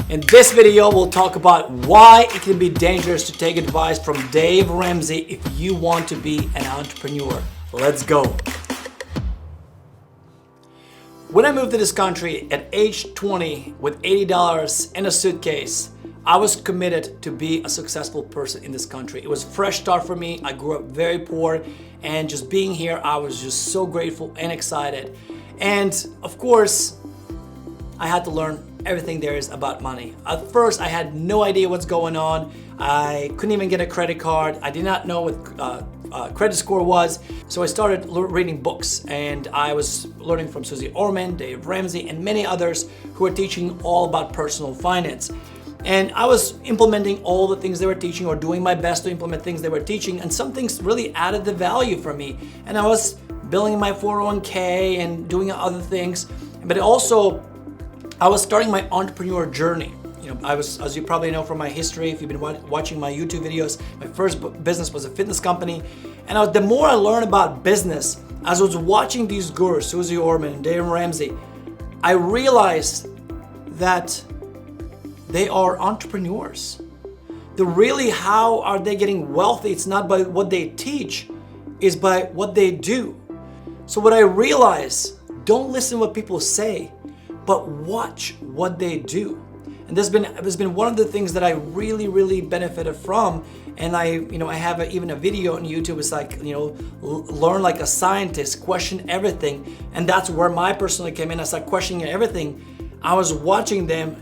In this video, we'll talk about why it can be dangerous to take advice from Dave Ramsey if you want to be an entrepreneur. Let's go. When I moved to this country at age 20 with $80 in a suitcase, I was committed to be a successful person in this country. It was a fresh start for me. I grew up very poor, and just being here, I was just so grateful and excited. And of course, I had to learn everything there is about money. At first, I had no idea what's going on. I couldn't even get a credit card. I did not know what credit score was. So I started reading books, and I was learning from Susie Orman, Dave Ramsey, and many others who are teaching all about personal finance. And I was implementing all the things they were teaching, or doing my best to implement things they were teaching, and some things really added the value for me. And I was building my 401k and doing other things, but also I was starting my entrepreneurial journey. I was, as you probably know from my history, if you've been watching my YouTube videos, my first business was a fitness company. And the more I learned about business, as I was watching these gurus, Susie Orman and Dave Ramsey, I realized that they are entrepreneurs. How are they getting wealthy? It's not by what they teach, it's by what they do. So what I realized, don't listen to what people say, but watch what they do. And this has been one of the things that I really benefited from. And I have even a video on YouTube. It's like, learn like a scientist, question everything. And that's where my personally came in. I started questioning everything. I was watching them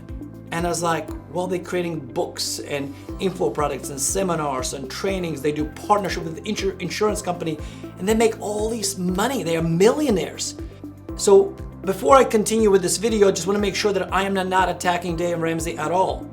and I was like, well, they're creating books and info products and seminars and trainings. They do partnership with the insurance company, and they make all this money. They are millionaires. So before I continue with this video, I just want to make sure that I am not attacking Dave Ramsey at all.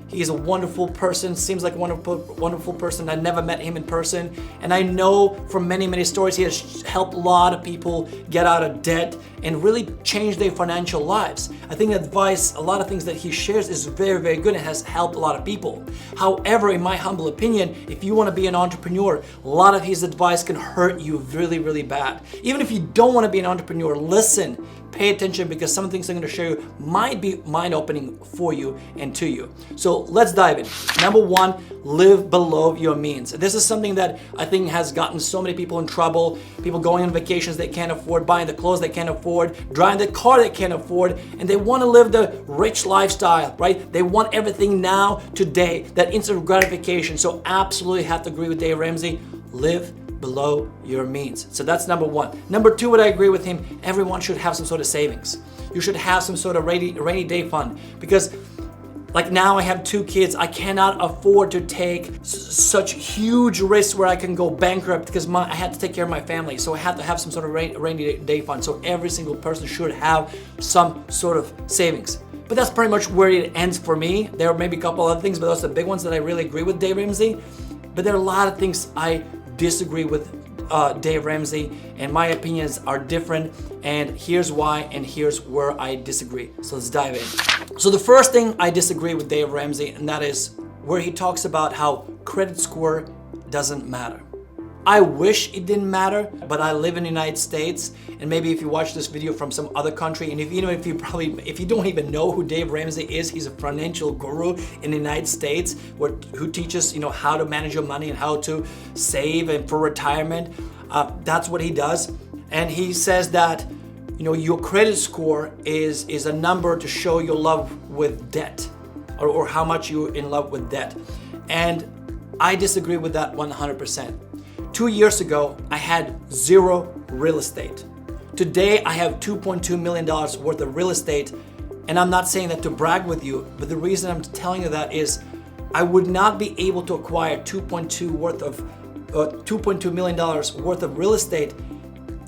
He is a wonderful person, seems like a wonderful person. I never met him in person, and I know from many stories he has helped a lot of people get out of debt and really change their financial lives. I think advice, a lot of things that he shares is very good and has helped a lot of people. However, in my humble opinion, if you want to be an entrepreneur, a lot of his advice can hurt you really bad. Even if you don't want to be an entrepreneur, listen. Pay attention, because some things I'm going to show you might be mind-opening for you and to you. So let's dive in. Number one, live below your means. This is something that I think has gotten so many people in trouble. People going on vacations they can't afford, buying the clothes they can't afford, driving the car they can't afford, and they want to live the rich lifestyle, right? They want everything now, today, that instant gratification. So absolutely have to agree with Dave Ramsey. Live below your means. So that's number one. Number two, what I agree with him, everyone should have some sort of savings. You should have some sort of rainy day fund, because like now I have 2 kids. I cannot afford to take such huge risks where I can go bankrupt, because I had to take care of my family. So I had to have some sort of rainy day fund. So every single person should have some sort of savings. But that's pretty much where it ends for me. There are maybe a couple other things, but those are the big ones that I really agree with Dave Ramsey. But there are a lot of things I disagree with Dave Ramsey, and my opinions are different, and here's why, and here's where I disagree. So let's dive in. So the first thing I disagree with Dave Ramsey, and that is where he talks about how credit score doesn't matter. I wish it didn't matter, but I live in the United States, and maybe if you watch this video from some other country, and if you don't even know who Dave Ramsey is, he's a financial guru in the United States who teaches how to manage your money and how to save and for retirement. That's what he does, and he says that your credit score is a number to show your love with debt, or how much you're in love with debt, and I disagree with that 100%. 2 years ago, I had 0 real estate. Today, I have $2.2 million worth of real estate, and I'm not saying that to brag with you, but the reason I'm telling you that is I would not be able to acquire $2.2 million worth of real estate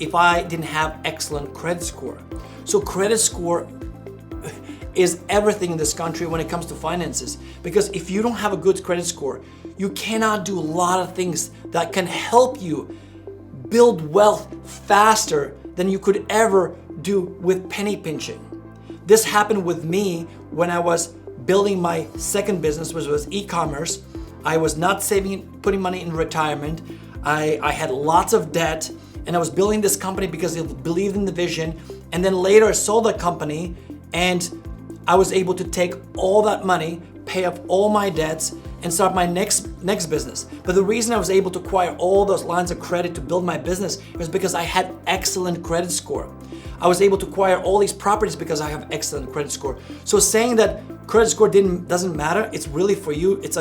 if I didn't have excellent credit score. So credit score is everything in this country when it comes to finances, because if you don't have a good credit score, you cannot do a lot of things that can help you build wealth faster than you could ever do with penny pinching. This happened with me when I was building my second business, which was e-commerce. I was not saving, putting money in retirement. I had lots of debt, and I was building this company because I believed in the vision. And then later I sold the company, and I was able to take all that money, pay off all my debts, and start my next business. But the reason I was able to acquire all those lines of credit to build my business was because I had excellent credit score. I was able to acquire all these properties because I have excellent credit score. So saying that credit score doesn't matter, it's really for you. It's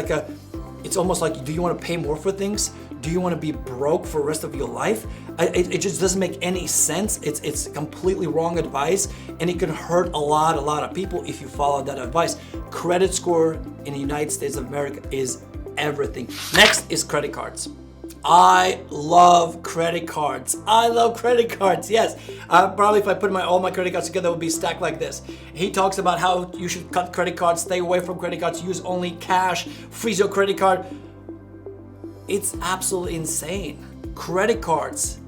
almost like, do you want to pay more for things? Do you want to be broke for the rest of your life? It just doesn't make any sense. It's completely wrong advice, and it can hurt a lot of people if you follow that advice. Credit score in the United States of America is everything. Next is credit cards. I love credit cards. Yes. Probably if I put all my credit cards together, it would be stacked like this. He talks about how you should cut credit cards, stay away from credit cards, use only cash, freeze your credit card. It's absolutely insane. Credit cards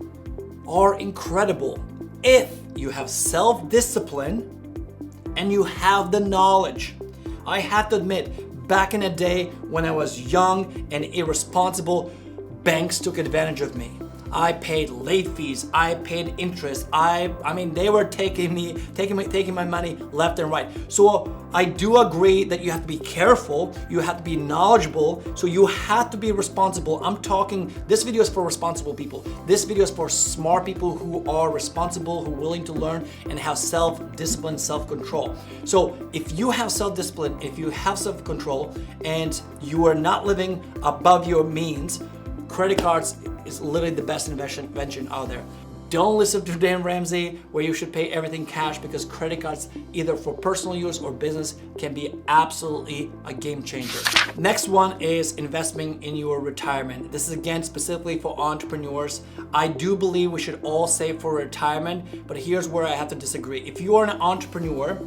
are incredible if you have self-discipline and you have the knowledge. I have to admit, back in the day when I was young and irresponsible, banks took advantage of me. I paid late fees, I paid interest. I mean, they were taking my money left and right. So I do agree that you have to be careful, you have to be knowledgeable, so you have to be responsible. I'm talking, this video is for responsible people. This video is for smart people who are responsible, who are willing to learn and have self-discipline, self-control. So if you have self-discipline, if you have self-control, and you are not living above your means, credit cards is literally the best invention out there. Don't listen to Dan Ramsey where you should pay everything cash, because credit cards, either for personal use or business, can be absolutely a game changer. Next one is investing in your retirement. This is again specifically for entrepreneurs. I do believe we should all save for retirement, but here's where I have to disagree. If you are an entrepreneur,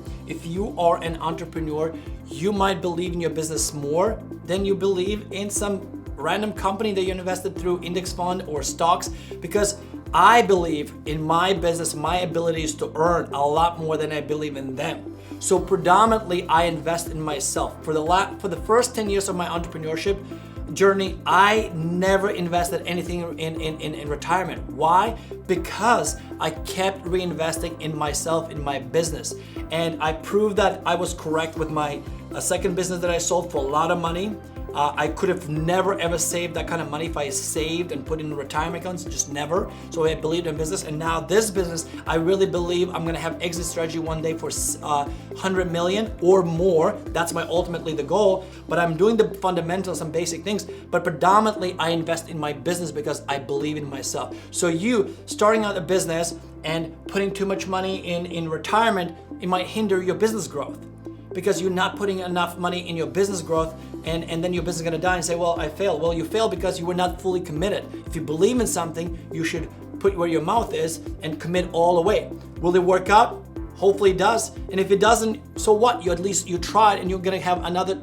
you might believe in your business more than you believe in some random company that you invested through index fund or stocks, because I believe in my business, my abilities to earn a lot more than I believe in them. So predominantly I invest in myself. For the first 10 years of my entrepreneurship journey, I never invested anything in retirement. Why? Because I kept reinvesting in myself, in my business. And I proved that I was correct with my second business that I sold for a lot of money. I could have never ever saved that kind of money if I saved and put in retirement accounts, just never. So I believed in business, and now this business, I really believe I'm gonna have exit strategy one day for 100 million or more. That's ultimately the goal, but I'm doing the fundamentals, some basic things, but predominantly I invest in my business because I believe in myself. So you starting out a business and putting too much money in retirement, it might hinder your business growth, because you're not putting enough money in your business growth, and then your business is gonna die and say, well, I failed. Well, you failed because you were not fully committed. If you believe in something, you should put where your mouth is and commit all the way. Will it work out? Hopefully it does. And if it doesn't, so what? At least you tried, and you're gonna have another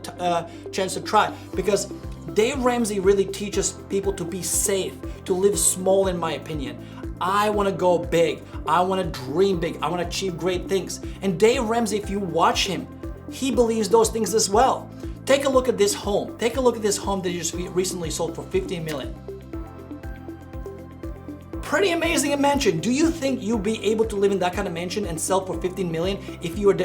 chance to try. Because Dave Ramsey really teaches people to be safe, to live small, in my opinion. I wanna go big. I wanna dream big. I wanna achieve great things. And Dave Ramsey, if you watch him, he believes those things as well. Take a look at this home. Take a look at this home that you just recently sold for 15 million. Pretty amazing mansion. Do you think you'll be able to live in that kind of mansion and sell for 15 million if you were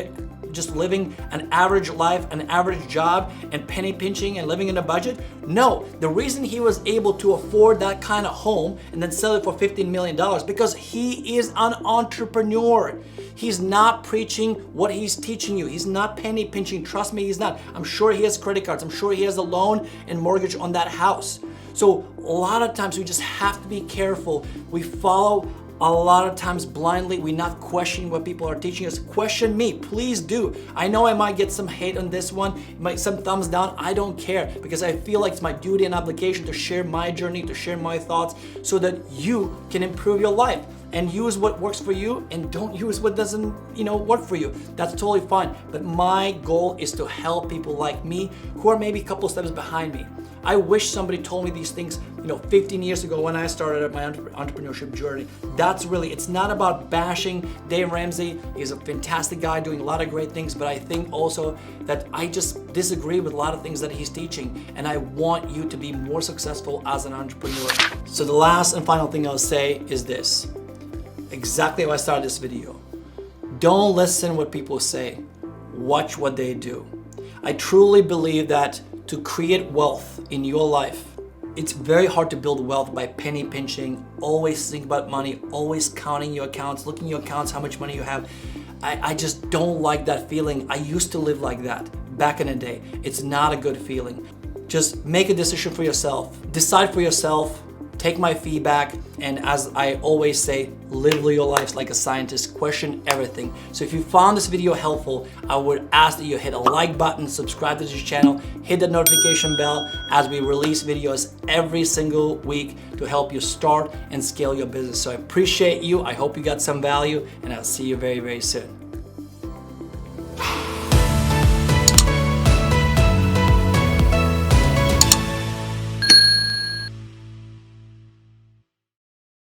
just living an average life, an average job, and penny pinching and living in a budget? No, the reason he was able to afford that kind of home and then sell it for $15 million, because he is an entrepreneur. He's not preaching what he's teaching you. He's not penny pinching. Trust me, he's not. I'm sure he has credit cards. I'm sure he has a loan and mortgage on that house. So a lot of times we just have to be careful. We follow a lot of times blindly. We're not questioning what people are teaching us. Question me, please do. I know I might get some hate on this one, some thumbs down. I don't care, because I feel like it's my duty and obligation to share my journey, to share my thoughts, so that you can improve your life. And use what works for you, and don't use what doesn't, work for you. That's totally fine. But my goal is to help people like me who are maybe a couple steps behind me. I wish somebody told me these things, 15 years ago when I started my entrepreneurship journey. It's not about bashing Dave Ramsey. He's a fantastic guy doing a lot of great things, but I think also that I just disagree with a lot of things that he's teaching, and I want you to be more successful as an entrepreneur. So the last and final thing I'll say is this. Exactly how I started this video. Don't listen what people say. watch what they do. I truly believe that to create wealth in your life, it's very hard to build wealth by penny pinching, always think about money, always counting your accounts, looking at your accounts, how much money you have. I just don't like that feeling. I used to live like that back in the day. It's not a good feeling. Just make a decision for yourself. Decide for yourself. Take my feedback, and as I always say, live your lives like a scientist, question everything. So if you found this video helpful, I would ask that you hit a like button, subscribe to this channel, hit the notification bell as we release videos every single week to help you start and scale your business. So I appreciate you. I hope you got some value, and I'll see you very, very soon.